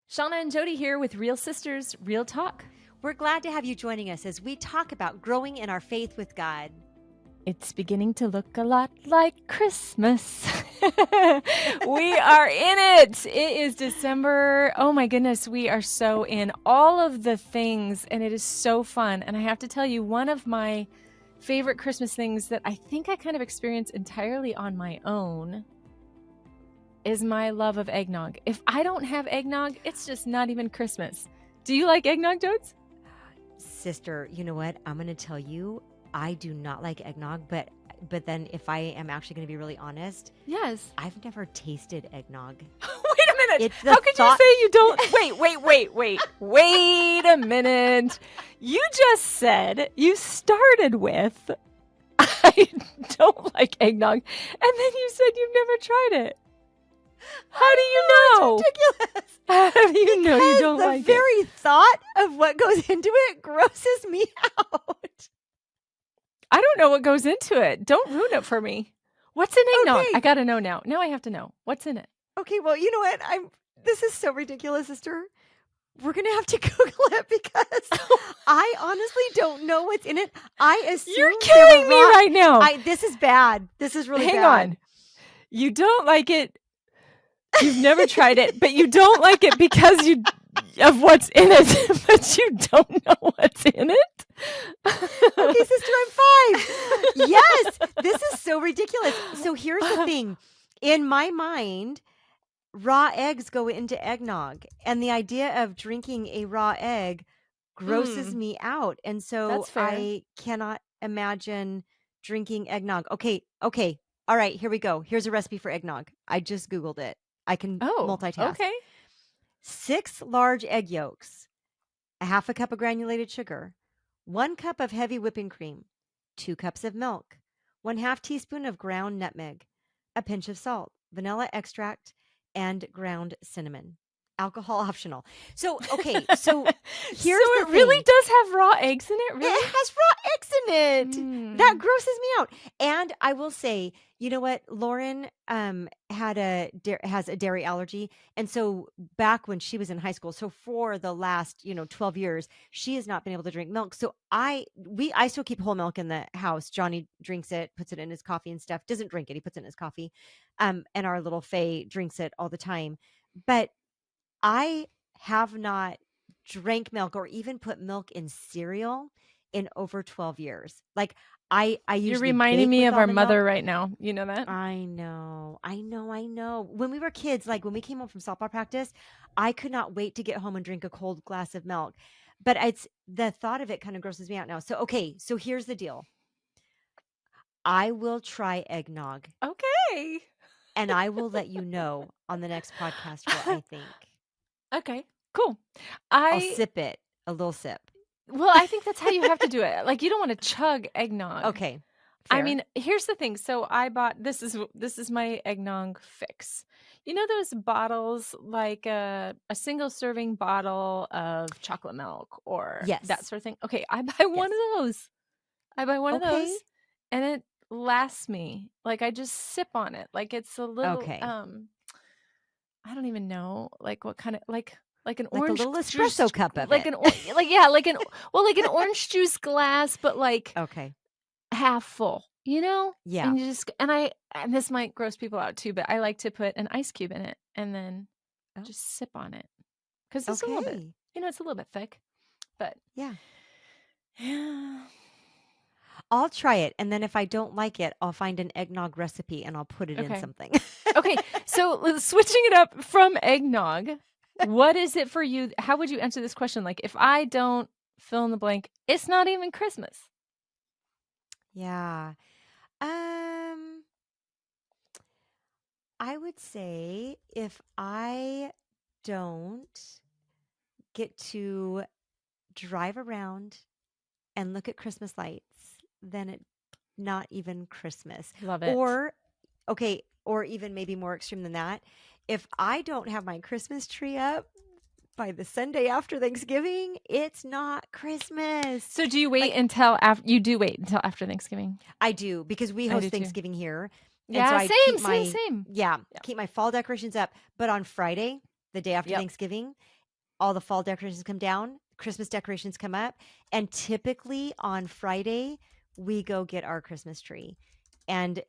Shawna and Jody here with Real Sisters, Real Talk. We're glad to have you joining us as we talk about growing in our faith with God. It's beginning to look a lot like Christmas. We are in it. It is December. Oh my goodness, we are so in all of the things, and it is so fun. And I have to tell you, one of my favorite Christmas things that I think I kind of experienced entirely on my own is my love of eggnog. If I don't have eggnog, it's just not even Christmas. Do you like eggnog, Jodes? Sister, you know what? I'm going to tell you, I do not like eggnog, but then if I am actually going to be really honest, Yes. I've never tasted eggnog. Wait a minute. It's the How could thought- you say you don't? Wait a minute. You just said you started with, I don't like eggnog. And then you said you've never tried it. How do you know? It's ridiculous. How do you know you don't like the it? very thought of what goes into it grosses me out. I don't know what goes into it. Don't ruin it for me. What's in eggnog? Okay. I got to know now. Now I have to know. What's in it? Okay, well, you know what? This is so ridiculous, sister. We're going to have to Google it because I honestly don't know what's in it. I assume You're killing me right now. This is bad. This is really Hang bad. on. You don't like it. You've never tried it, but you don't like it because of what's in it, but you don't know what's in it. Okay, sister, I'm 5. Yes, this is so ridiculous. So here's the thing. In my mind, raw eggs go into eggnog, and the idea of drinking a raw egg grosses me out. And so That's fair. I cannot imagine drinking eggnog. Okay. All right, here we go. Here's a recipe for eggnog. I just Googled it. I can multitask. Okay. 6 large egg yolks, a half a cup of granulated sugar, 1 cup of heavy whipping cream, 2 cups of milk, 1/2 teaspoon of ground nutmeg, a pinch of salt, vanilla extract, and ground cinnamon. Alcohol optional. So, okay, so here's So the it really thing. does have raw eggs in it? Really? It has raw eggs in it. That grosses me out. And I will say, you know what? Lauren has a dairy allergy, and so back when she was in high school, so for the last 12 years, she has not been able to drink milk. So I still keep whole milk in the house. Johnny drinks it, puts it in his coffee and stuff. Doesn't drink it; he puts it in his coffee. And our little Faye drinks it all the time. But I have not drank milk or even put milk in cereal in over 12 years. Like I usually You're reminding bake me with of our almond mother milk. right now. You know that? I know. When we were kids, like when we came home from softball practice, I could not wait to get home and drink a cold glass of milk. But it's the thought of it kind of grosses me out now. So okay, so here's the deal. I will try eggnog Okay. and I will let you know on the next podcast what I think. Okay. Cool. I'll sip it, a little sip. Well, I think that's how you have to do it. Like, you don't want to chug eggnog. Okay. I Fair. mean, here's the thing. So I bought this is my eggnog fix. You know those bottles, like a single serving bottle of chocolate milk or Yes. that sort of thing. Okay, I buy one of those. I buy one of Okay. those, and it lasts me. Like I just sip on it. Like it's a little Okay. I don't even know like what kind of like an Like a orange little juice- espresso cup of like it. like an orange juice glass, but like Okay. half full, you know? Yeah. And you just and this might gross people out too, but I like to put an ice cube in it and then Oh. just sip on it. Cuz it's a little bit, Okay. it's a little bit thick. But Yeah. yeah. I'll try it. And then if I don't like it, I'll find an eggnog recipe and I'll put it in Okay. something. Okay, so switching it up from eggnog, what is it for you? How would you answer this question? Like, if I don't fill in the blank, it's not even Christmas. Yeah. I would say if I don't get to drive around and look at Christmas lights, then it's not even Christmas. Love it. Or even maybe more extreme than that. If I don't have my Christmas tree up by the Sunday after Thanksgiving, it's not Christmas. So do you wait until after? You do wait until after Thanksgiving? I do, because we I host do too. Thanksgiving here. And Yeah, so I same, keep same. Yeah, keep my fall decorations up. But on Friday, the day after Yep. Thanksgiving, all the fall decorations come down, Christmas decorations come up, and typically on Friday we go get our Christmas tree. And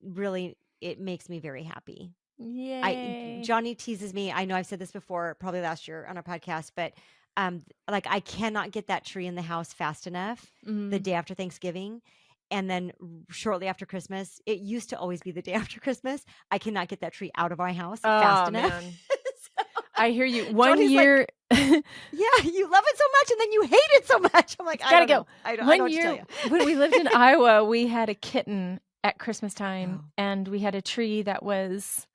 really it makes me very happy. Yay. Johnny teases me. I know I've said this before, probably last year on our podcast, but like I cannot get that tree in the house fast enough the day after Thanksgiving. And then shortly after Christmas, it used to always be the day after Christmas. I cannot get that tree out of our house fast enough. Man. So, I hear you. One Johnny's year. yeah, you love it so much and then you hate it so much. I'm like, I Gotta don't know. go. I don't know what to tell Year you. when we lived in Iowa, we had a kitten at Christmas time, Oh. and we had a tree that was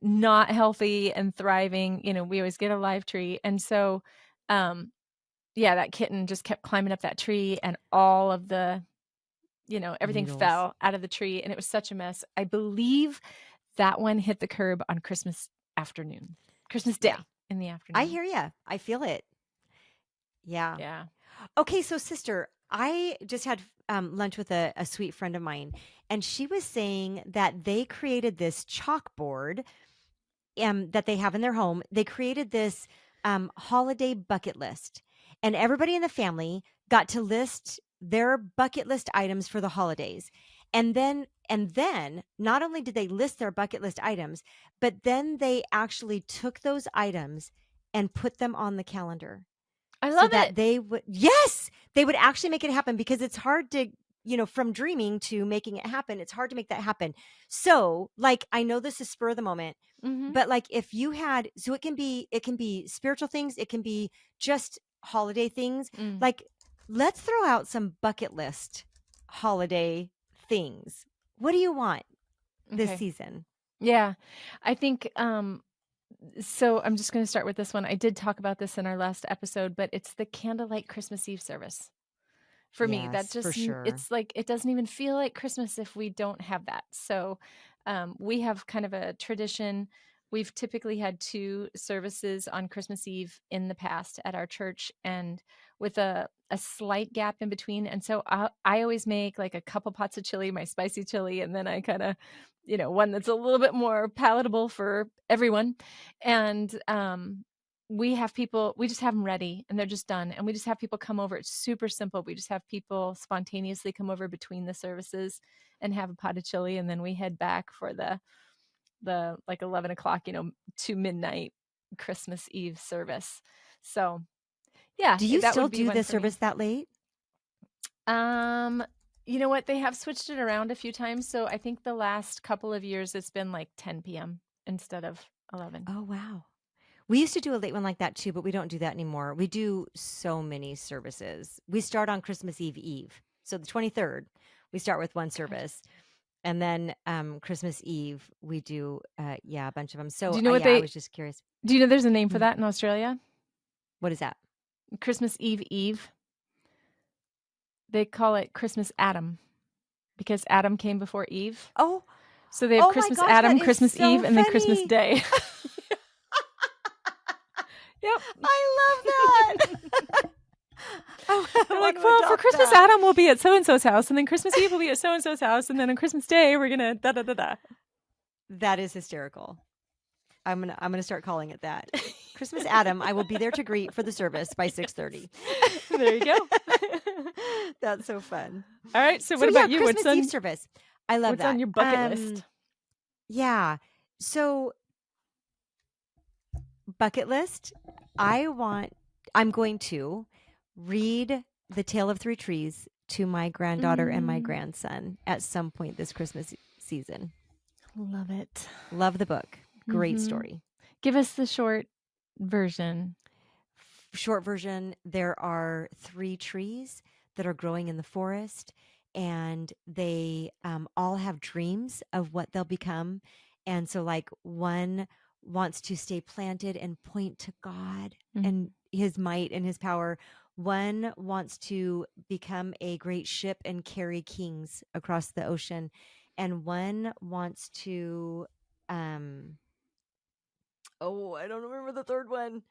not healthy and thriving. We always get a live tree. And so, yeah, that kitten just kept climbing up that tree, and all of the, everything Needles. fell out of the tree, and it was such a mess. I believe that one hit the curb on Christmas Day Yeah. in the afternoon. I hear you. I feel it. Yeah. Yeah. Okay, so sister, I just had lunch with a sweet friend of mine, and she was saying that they created this chalkboard that they have in their home. They created this holiday bucket list, and everybody in the family got to list their bucket list items for the holidays. And then not only did they list their bucket list items, but then they actually took those items and put them on the calendar. I So love that it. they would they would actually make it happen, because it's hard to, from dreaming to making it happen, it's hard to make that happen. So, like, I know this is spur of the moment, Mhm. but like if you had, so it can be spiritual things, it can be just holiday things. Mm. Like, let's throw out some bucket list holiday things. What do you want this Okay. season? Yeah. I think so I'm just going to start with this one. I did talk about this in our last episode, but it's the candlelight Christmas Eve service. For me, that Yes, for just sure. it's like it doesn't even feel like Christmas if we don't have that. So we have kind of a tradition. We've typically had 2 services on Christmas Eve in the past at our church, and with a slight gap in between. And so I always make like a couple pots of chili, my spicy chili, and then I kind of, one that's a little bit more palatable for everyone. And we just have them ready, and they're just done. And we just have people come over. It's super simple. We just have people spontaneously come over between the services and have a pot of chili. And then we head back for the like 11 o'clock, to midnight Christmas Eve service. So yeah, Do you that still would be do one the for me. service that late? You know what? They have switched it around a few times. So I think the last couple of years it's been like 10 p.m. instead of 11. Oh, wow. We used to do a late one like that too, but we don't do that anymore. We do so many services. We start on Christmas Eve. So the 23rd, we start with one service. And then Christmas Eve, we do a bunch of them. So Do you know what I was just curious. Do you know there's a name for Mm. that in Australia? What is that? Christmas Eve. They call it Christmas Adam because Adam came before Eve. Oh, So they have oh my Christmas gosh, Adam, that is Christmas so Eve, and then Christmas funny. Day. Yep. I love that. They're like, well, for Christmas Adam, we'll be at so-and-so's house, and then Christmas Eve, we'll be at so-and-so's house, and then on Christmas Day, we're going to da-da-da-da. That is hysterical. I'm gonna start calling it that. Christmas Adam, I will be there to greet for the service by 6:30. There you go. That's so fun. All right, so what about you? Christmas Eve service. I love what's that. on your bucket list? Yeah. So bucket list, I'm going to read The Tale of Three Trees to my granddaughter and my grandson at some point this Christmas season. Love it. Love the book. Great story. Give us the short version. Short version, there are 3 trees that are growing in the forest, and they all have dreams of what they'll become. And so, like, one wants to stay planted and point to God and his might and his power. One wants to become a great ship and carry kings across the ocean. And one wants to, I don't remember the third one.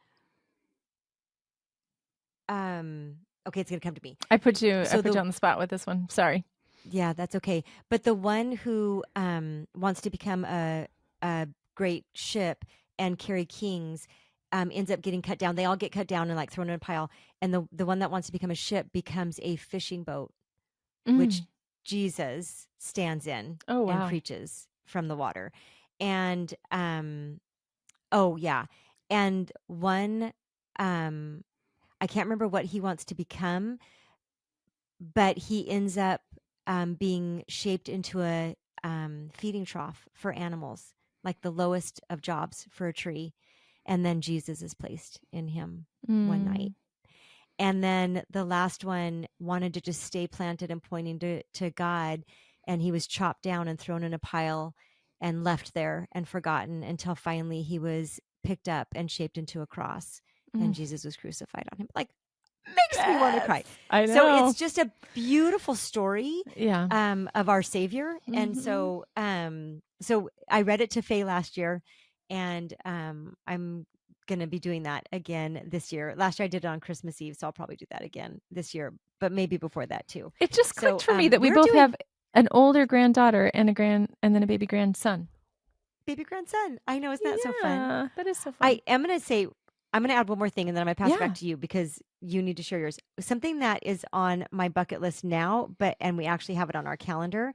Okay, it's gonna come to me. I put you on the spot with this one. Sorry. Yeah, that's okay. But the one who wants to become a great ship and carry kings, ends up getting cut down. They all get cut down and like thrown in a pile. And the one that wants to become a ship becomes a fishing boat, which Mm. Jesus stands in Oh, and wow. preaches from the water. And oh yeah. And one I can't remember what he wants to become, but he ends up being shaped into a feeding trough for animals, like the lowest of jobs for a tree. And then Jesus is placed in him one night. Mm. And then the last one wanted to just stay planted and pointing to God. And he was chopped down and thrown in a pile and left there and forgotten until finally he was picked up and shaped into a cross. Mm. And Jesus was crucified on him. Like, makes me want to cry. Yes, I So know. it's just a beautiful story Yeah. of our Savior. And Mhm. so I read it to Faye last year, and I'm gonna be doing that again this year. Last year I did it on Christmas Eve, so I'll probably do that again this year, but maybe before that too. It just clicked So for me that we we're both doing have an older granddaughter and then a baby grandson. baby grandson. I know, isn't that so fun? Yeah, that is so I fun. am gonna say I'm gonna add one more thing, and then I'm gonna pass it back Yeah. to you because you need to share yours. Something that is on my bucket list now, and we actually have it on our calendar.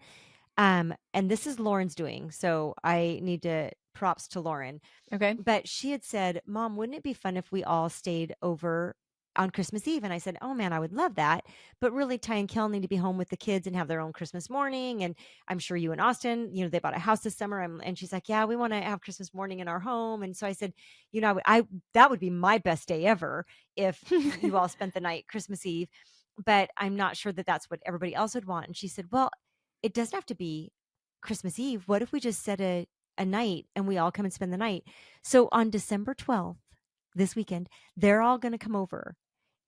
And this is Lauren's doing, so I need to props to Lauren. Okay. But she had said, "Mom, wouldn't it be fun if we all stayed over on Christmas Eve?" And I said, "Oh man, I would love that. But really, Ty and Kel need to be home with the kids and have their own Christmas morning. And I'm sure you and Austin, they bought a house this summer." And she's like, "Yeah, we want to have Christmas morning in our home." And so I said, I that would be my best day ever if you all spent the night Christmas Eve. But I'm not sure that that's what everybody else would want. And she said, "Well, it doesn't have to be Christmas Eve. What if we just set a night and we all come and spend the night?" So on December 12th, this weekend, they're all going to come over.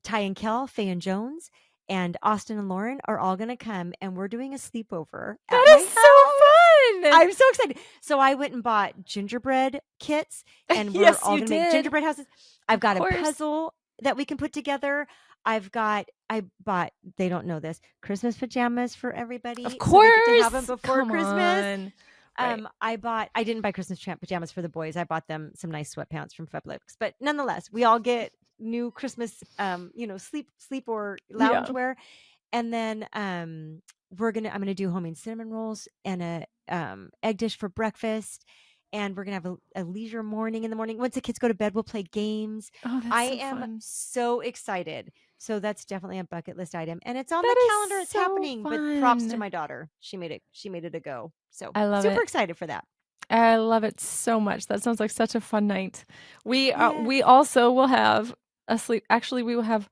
Ty and Kel, Faye and Jones, and Austin and Lauren are all going to come, and we're doing a sleepover at That my is so house. fun. I'm so excited. So I went and bought gingerbread kits, and we're Yes, all you going to make did. gingerbread houses. I've got a course. puzzle that we can put together. I bought, they don't know this, Christmas pajamas for everybody. Of So they get to have them course. before Come Christmas. on. Right. I didn't buy Christmas pajamas for the boys. I bought them some nice sweatpants from Publix. But nonetheless, we all get new Christmas, sleep or Yeah. loungewear. And then I'm gonna do homemade cinnamon rolls and a egg dish for breakfast. And we're gonna have a leisure morning in the morning. Once the kids go to bed, we'll play games. Oh, that's I so am fun. so excited. So that's definitely a bucket list item, and it's on That the is calendar. It's so happening. But props to fun. my daughter. She made it a go. So I love super it. excited for that. I love it so much. That sounds like such a fun night. We Yes. also will have actually, we will have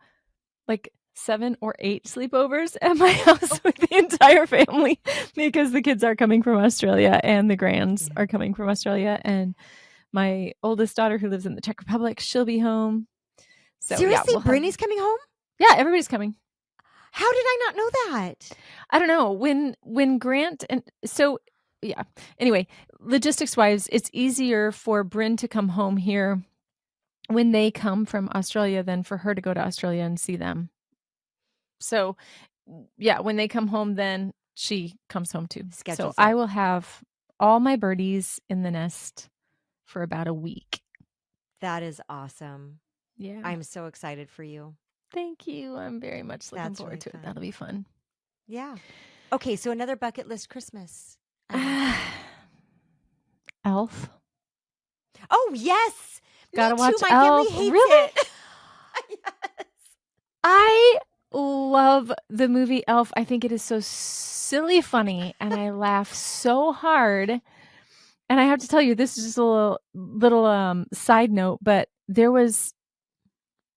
like 7 or 8 sleepovers at my house Oh, with the entire family because the kids are coming from Australia and the grands yeah. are coming from Australia, and my oldest daughter who lives in the Czech Republic, she'll be home. So yeah, Seriously, we'll have Brittany's coming home? Yeah, everybody's coming. How did I not know that? I don't know. When Grant and so yeah. Anyway, logistics wise, it's easier for Bryn to come home here when they come from Australia than for her to go to Australia and see them. So yeah, when they come home, then she comes home too. Schedules So I it. will have all my birdies in the nest for about a week. That is awesome. Yeah. I'm so excited for you. Thank you. I'm very much looking That's forward really to it. fun. That'll be fun. Yeah. Okay, so another bucket list Christmas item. Elf. Oh, yes. Gotta Me too. watch My Elf. family hates Really? it. Yes. I love the movie Elf. I think it is so silly funny, and I laugh so hard. And I have to tell you, this is just a little side note, but it was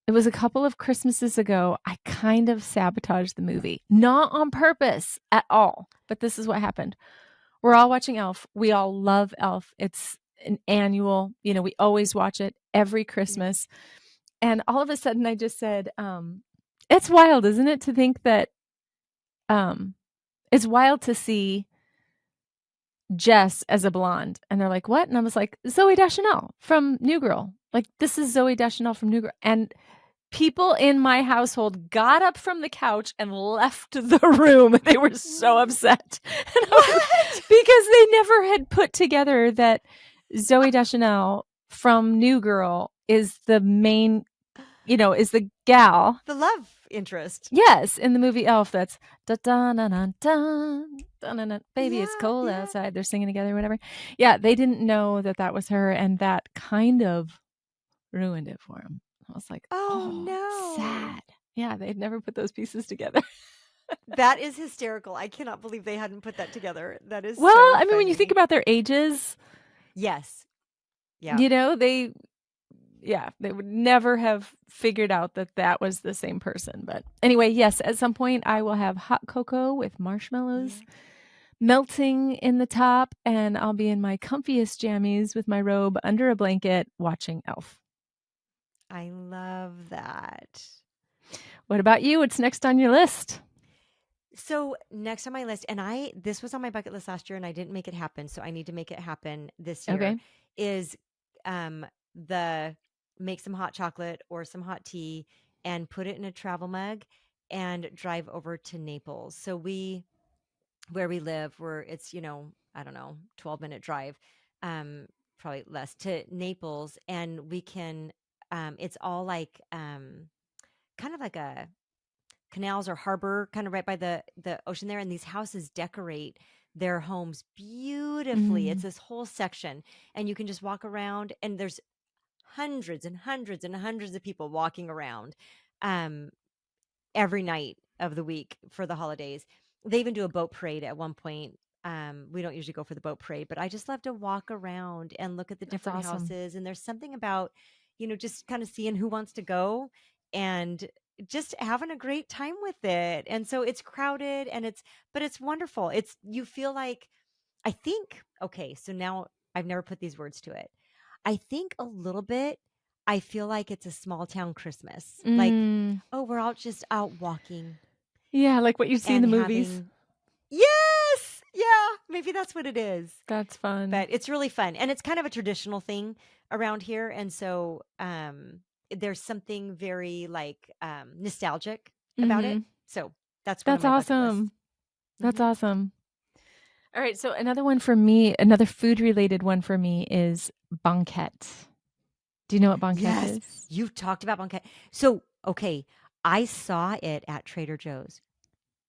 a couple of Christmases ago, I kind of sabotaged the movie. Not on purpose at all, but this is what happened. We're all watching Elf. We all love Elf. It's an annual, we always watch it every Christmas. And all of a sudden I just said, it's wild, isn't it, to think that it's wild to see Jess as a blonde. And they're like, what? And I was like, Zooey Deschanel from New Girl. Like, this is Zooey Deschanel from New Girl. And people in my household got up from the couch and left the room. They were so upset. Because they never had put together that Zooey Deschanel from New Girl is the main, is the gal. The love interest. Yes, in the movie Elf, that's da da na na dun, dun, dun, dun, baby, it's Yeah, cold yeah. outside. They're singing together, whatever. Yeah, they didn't know that that was her, and that kind of ruined it for him. I was like, Oh oh, no. sad. Yeah, they'd never put those pieces together. That is hysterical. I cannot believe they hadn't put that together. That is Well, so I mean, when you think funny. about their ages, Yes. Yeah. you know, they yeah, they would never have figured out that that was the same person. But anyway, yes, at some point I will have hot cocoa with marshmallows Yeah. melting in the top, and I'll be in my comfiest jammies with my robe under a blanket watching Elf. I love that. What about you? What's next on your list? So next on my list, and this was on my bucket list last year and I didn't make it happen, so I need to make it happen this year, Okay. is the make some hot chocolate or some hot tea and put it in a travel mug and drive over to Naples. So where we live, where it's, I don't know, 12-minute drive, um, probably less to Naples, and we can it's all like kind of like a canals or harbor kind of right by the ocean there, and these houses decorate their homes beautifully. It's Mm, this whole section, and you can just walk around, and there's hundreds and hundreds and hundreds of people walking around um every night of the week for the holidays. They even do a boat parade at one point. We don't usually go for the boat parade, but I just love to walk around and look at the that's different awesome. houses. And there's something about, just kind of seeing who wants to go and just having a great time with it. And so it's crowded but it's wonderful. You feel like, I think, okay, so now I've never put these words to it. I think a little bit, I feel like it's a small town Christmas. Like, Mm, oh, we're all just out walking yeah, like what you see in and the movies. having, yes, yeah, maybe that's what it is. That's fun. But it's really fun. And it's kind of a traditional thing around here. And so there's something very like nostalgic about it. Mm-hmm. So that's one of That's my bucket lists. awesome. That's Hmm. awesome. All right, so another one for me, another food related one for me is banquette. Do you know what banquette Yes, is? you've talked about banquet. So, okay, I saw it at Trader Joe's.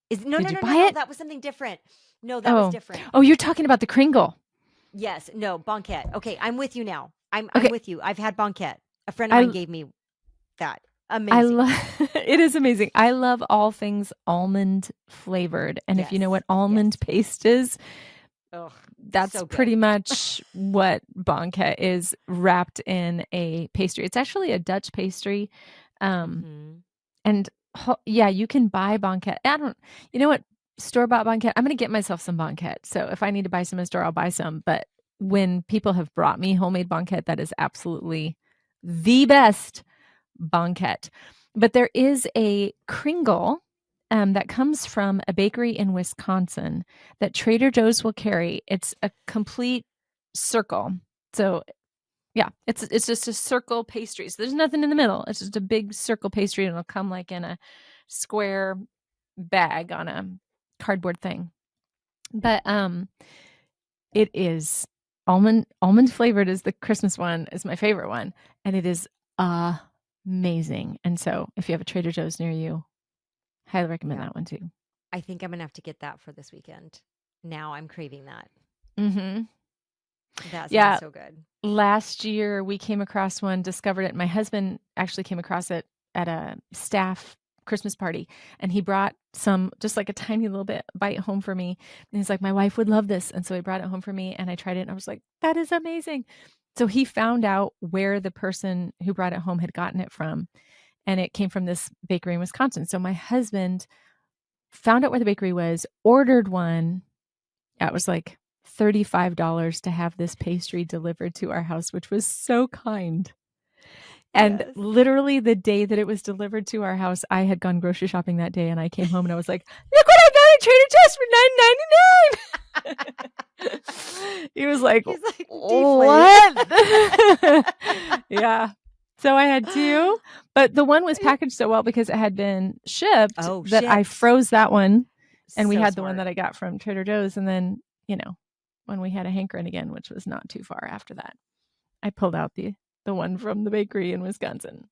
Is no, no, Did you no, no, buy no, it? that was something different. No, that was Oh. different. Oh, you're talking about the Kringle. Yes, no, banquet. Okay, I'm with you now. I'm Okay. with you. I've had banquet. A friend of mine I gave me that. I Amazing. love it is amazing. I love all things almond flavored. And if you know Yes, what almond yes. paste is, Ugh, that's so pretty good. much what banquet is wrapped in a pastry. It's actually a Dutch pastry. Um, Hmm. and yeah, you can buy banquet. You know what? Store-bought banquet. I'm going to get myself some banquet. So if I need to buy some in store, I'll buy some. But when people have brought me homemade banquet, that is absolutely the best banquet. But there is a Kringle that comes from a bakery in Wisconsin that Trader Joe's will carry. It's a complete circle. So yeah, it's just a circle pastry. So there's nothing in the middle. It's just a big circle pastry, and it'll come like in a square bag on a cardboard thing. But it is almond flavored is the Christmas one is my favorite one, and it is amazing. And so if you have a Trader Joe's near you, highly recommend Yeah, that one too. I think I'm gonna have to get that for this weekend. Now I'm craving that. Mhm. That sounds Yeah, so good. last year we came across one, discovered it. My husband actually came across it at a staff Christmas party, and he brought some, just like a tiny little bit bite home for me. And he's like, my wife would love this. And so he brought it home for me, and I tried it, and I was like, that is amazing. So he found out where the person who brought it home had gotten it from, and it came from this bakery in Wisconsin. So my husband found out where the bakery was, ordered one. It was like $35 to have this pastry delivered to our house, which was so kind. And Yes. literally the day that it was delivered to our house, I had gone grocery shopping that day, and I came home and I was like, look what I got at Trader Joe's for $9.99. He was like, He's like deflate. what? Yeah. So I had two, but the one was packaged so well because it had been shipped Oh, that I shipped. froze that one, and we So had the one smart. that I got from Trader Joe's. And then, when we had a hankering again, which was not too far after that, I pulled out the one from the bakery in Wisconsin.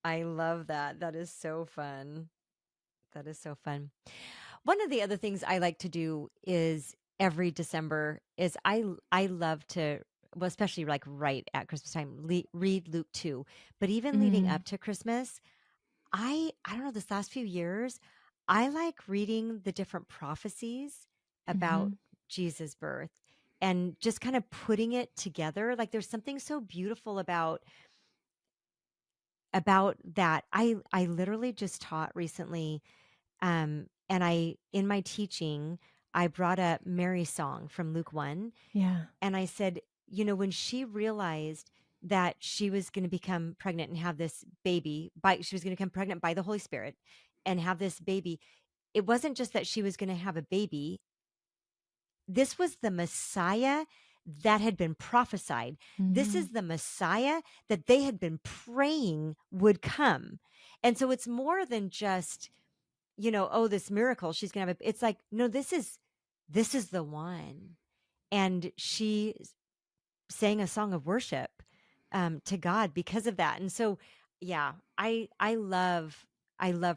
I love that. That is so fun. That is so fun. One of the other things I like to do is every December is I love to, well, especially like right at Christmas time, read Luke 2. But even leading Mm, up to Christmas, I don't know, this last few years, I like reading the different prophecies about mhm. Jesus' birth and just kind of putting it together. Like there's something so beautiful about that. I literally just taught recently, and I in my teaching, I brought up Mary's song from Luke 1, Yeah. and I said, when she realized that she was going to become pregnant and have this baby, by she was going to become pregnant by the Holy Spirit and have this baby, it wasn't just that she was going to have a baby. This was the Messiah that had been prophesied. This Mhm. is the Messiah that they had been praying would come. And so it's more than just, oh, this miracle she's going to have it's like, no, this is the one. And she sang a song of worship to God because of that. And so, yeah, I love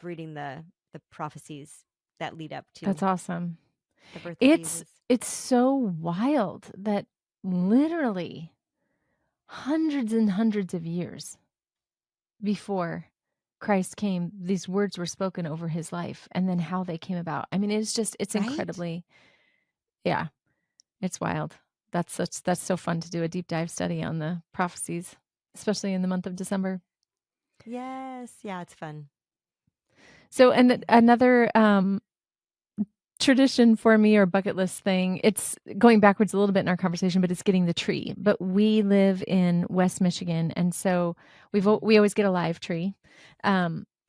reading the prophecies that lead up to That's awesome. the birth of It's Jesus. it's so wild that literally hundreds and hundreds of years before Christ came, these words were spoken over his life and then how they came about. I mean, it's Right? incredibly, yeah, it's wild. That's so fun to do a deep dive study on the prophecies, especially in the month of December. Yes. Yeah, it's fun. So, and Yeah. another tradition for me or bucket list thing, it's going backwards a little bit in our conversation, but it's getting the tree. But we live in West Michigan, and so Mhm. we always get a live tree.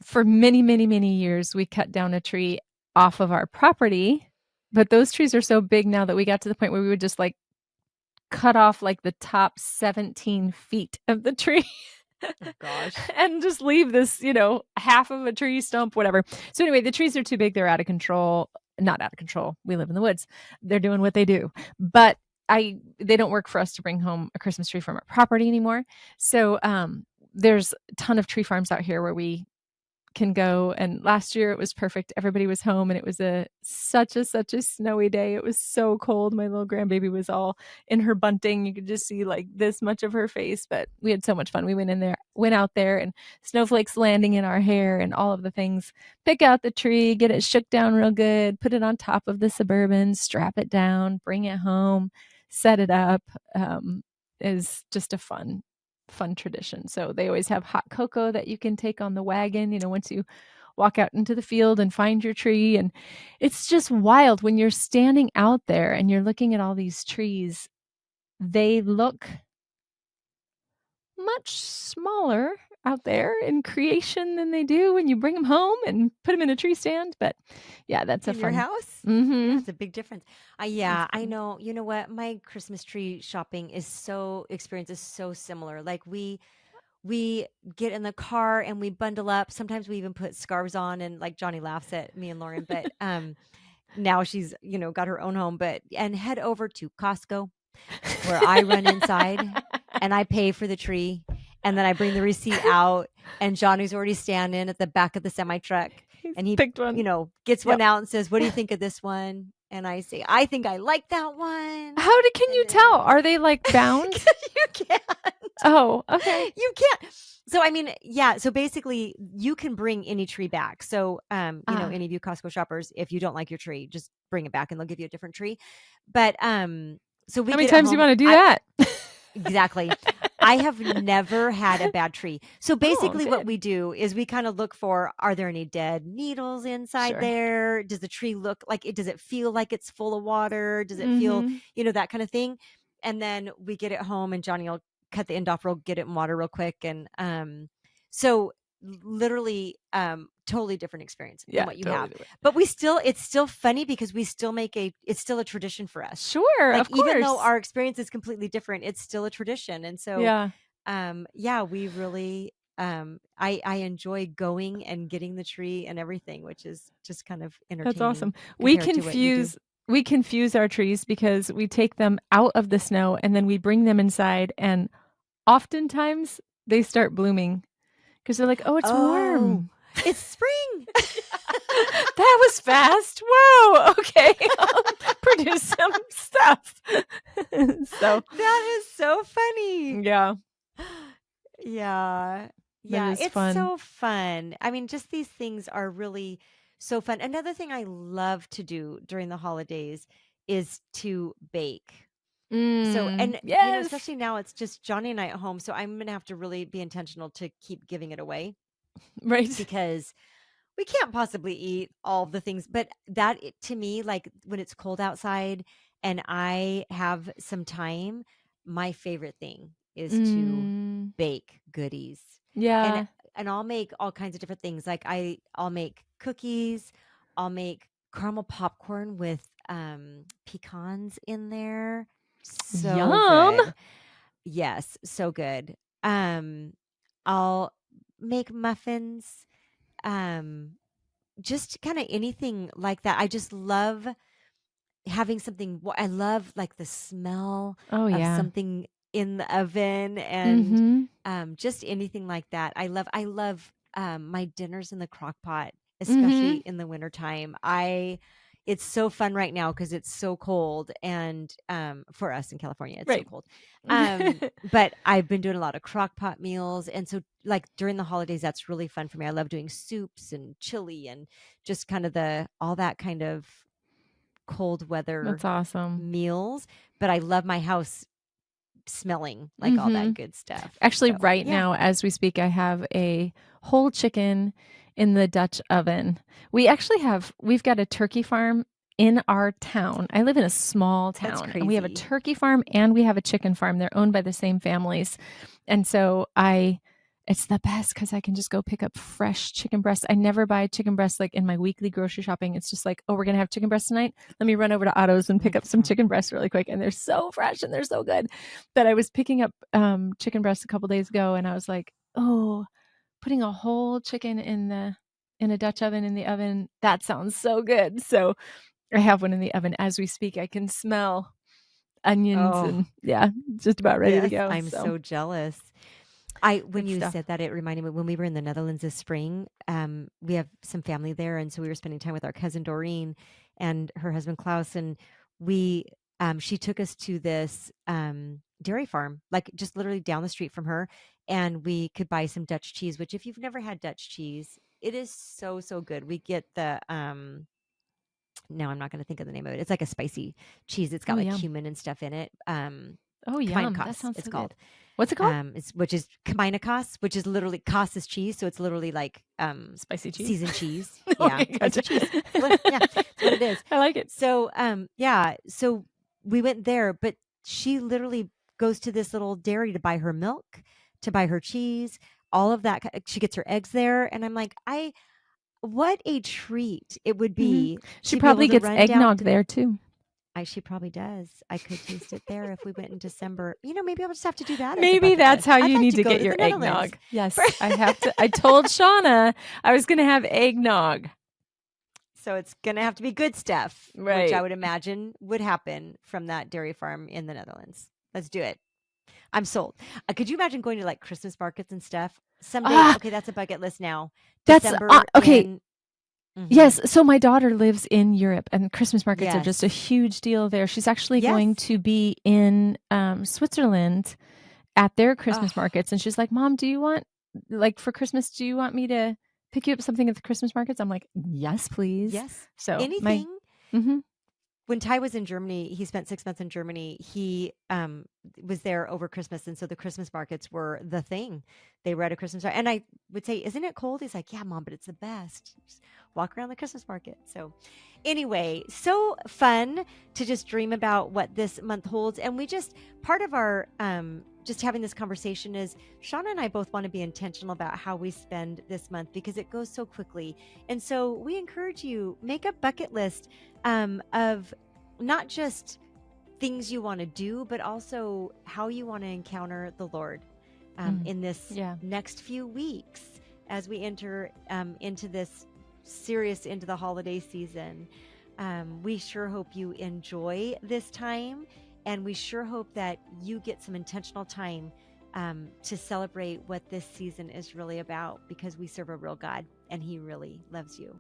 For many, many, many years, we cut down a tree off of our property, but those trees are so big now that we got to the point where we would just like cut off like the top 17 feet of the tree. Oh gosh. And just leave this, half of a tree stump, whatever. So anyway, the trees are too big. They're out of control. Not out of control. We live in the woods. They're doing what they do. But they don't work for us to bring home a Christmas tree from our property anymore. So there's a ton of tree farms out here where we can go. And last year it was perfect. Everybody was home and it was such a snowy day. It was so cold. My little grandbaby was all in her bunting. You could just see like this much of her face, but we had so much fun. We went out there and snowflakes landing in our hair and all of the things. Pick out the tree, get it shook down real good, put it on top of the Suburban, strap it down, bring it home, set it up. Is just a fun tradition. So they always have hot cocoa that you can take on the wagon, once you walk out into the field and find your tree. And it's just wild when you're standing out there and you're looking at all these trees. They look much smaller out there in creation than they do when you bring them home and put them in a tree stand. But yeah, that's a In your fun. house? Yeah, Mm-hmm. it's a big difference. It's Yeah, I fun. know. You know what? My Christmas tree shopping experience is so similar. Like we get in the car and we bundle up. Sometimes we even put scarves on, and like Johnny laughs at me and Lauren, but now she's, got her own home, but and head over to Costco where I run inside and I pay for the tree, and then I bring the receipt out, and Johnny's already standing at the back of the semi truck, He's and he, picked one. gets one Yep. out and says, "What do you think of this one?" And I say, "I think I like that one." Can And you tell? then Are they like bound? you can't. Oh, okay. You can't. So I mean, yeah. So basically, you can bring any tree back. So, Ah, any of you Costco shoppers, if you don't like your tree, just bring it back, and they'll give you a different tree. But so we how many get it times do you home. want to do that? Exactly. I have never had a bad tree. So Oh, basically what good. we do is we kind of look for, are there any dead needles inside Sure. there? Does the tree look like it, does it feel like it's full of water? Does it feel, Mhm. that kind of thing? And then we get it home and Johnny will cut the end off real, get it in water real quick. And so literally totally different experience than Yeah, what you totally have. different. But it's still funny because we still it's still a tradition for us. Sure, Like of even though course. our experience is completely different, it's still a tradition. And so Yeah, yeah, we really I enjoy going and getting the tree and everything, which is just kind of that's entertaining awesome. We compared to what you do. confuse our trees because we take them out of the snow and then we bring them inside and oftentimes they start blooming because they're like, oh, it's Oh, warm. it's spring. That was fast. Whoa. Okay. I'll produce some stuff. So, That is so funny. yeah, Yeah. that Yeah, is it's fun. so fun. I mean, just these things are really so fun. Another thing I love to do during the holidays is to bake. So, and Yes. especially now it's just Johnny and I at home, so I'm gonna have to really be intentional to keep giving it away Right. because we can't possibly eat all the things. But to me, like when it's cold outside and I have some time, my favorite thing is to Mm, bake goodies. And yeah. and I'll make all kinds of different things. Like I'll make cookies, I'll make caramel popcorn with pecans in there. So Yum. good. Yes, so good. I'll make muffins. Um just kind of anything like that. I just love having something. I love like the smell Oh, of yeah. something in the oven and Mm-hmm. just anything like that. I love my dinners in the crock pot, especially Mm-hmm. in the wintertime. It's so fun right now because it's so cold and for us in California it's so Right. cold. But I've been doing a lot of crock pot meals, and so like during the holidays that's really fun for me. I love doing soups and chili and just kind of the all that kind of cold That's weather awesome. meals, but I love my house smelling like all Mm-hmm. that good stuff. Actually, So, right yeah. now, as we speak, I have a whole chicken in the Dutch oven. We've got a turkey farm in our town. I live in a small That's town and we have a crazy. turkey farm and we have a chicken farm. They're owned by the same families. And so it's the best because I can just go pick up fresh chicken breasts. I never buy chicken breasts like in my weekly grocery shopping. It's just like, oh, we're going to have chicken breasts tonight. Let me run over to Otto's and pick up some Yeah. chicken breasts really quick. And they're so fresh and they're so good. But I was picking up chicken breasts a couple days ago and I was like, oh, putting a whole chicken in a Dutch oven in the oven, that sounds so good. So I have one in the oven as we speak. I can smell onions Oh, and yeah, just about ready to yes, go. I'm So so jealous. When good you stuff. said that, it reminded me when we were in the Netherlands this spring. We have some family there, and so we were spending time with our cousin Doreen and her husband Klaus, and we she took us to this dairy farm, like just literally down the street from her, and we could buy some Dutch cheese. Which, if you've never had Dutch cheese, it is so good. We get the no, I'm not going to think of the name of it. It's like a spicy cheese. It's got Oh, like yum. cumin and stuff in it. Oh, yum. That Kos, sounds it's so good. called. What's it called? Which is Kos, which is literally Kos is cheese, so it's literally like Spicy cheese. seasoned cheese. Yeah, Okay, spicy gotcha. cheese. Yeah, that's what it is. I like it. So yeah, so we went there, but she literally goes to this little dairy to buy her milk, to buy her cheese, all of that. She gets her eggs there, and I'm like, what a treat it would Hmm. be She to be able probably to gets run down eggnog to. there too. She probably does. I could taste it there if we went in December. Maybe I'll just have to do that as a Maybe bucket that's list. how I'd you like need to to go get to the your Netherlands. eggnog. Yes, I have to. I told Shauna I was going to have eggnog. So it's going to have to be good stuff, which I Right. would imagine would happen from that dairy farm in the Netherlands. Let's do it. I'm sold. Could you imagine going to like Christmas markets and stuff someday? Ah, Okay, that's a bucket list now. that's December okay. in. Mhm. Yes, so my daughter lives in Europe, and Christmas markets are just a Yes. huge deal there. She's actually Yes. going to be in Switzerland at their Christmas Oh, markets, and she's like, "Mom, do you want like for Christmas? Do you want me to pick you up something at the Christmas markets?" I'm like, "Yes, please." yes. So my, Anything. hmm When Ty was in Germany, he spent 6 months in Germany. He was there over Christmas, and so the Christmas markets were the thing. They were at a Christmas market, and I would say, "Isn't it cold?" He's like, "Yeah, Mom, but it's the best. Just walk around the Christmas market." So, anyway, so fun to just dream about what this month holds, and we just part of our just having this conversation is Shauna and I both want to be intentional about how we spend this month because it goes so quickly, and so we encourage you make a bucket list of not just things you want to do, but also how you want to encounter the Lord in this yeah, next few weeks as we enter into this serious into the holiday season. We sure hope you enjoy this time, and we sure hope that you get some intentional time to celebrate what this season is really about, because we serve a real God and He really loves you.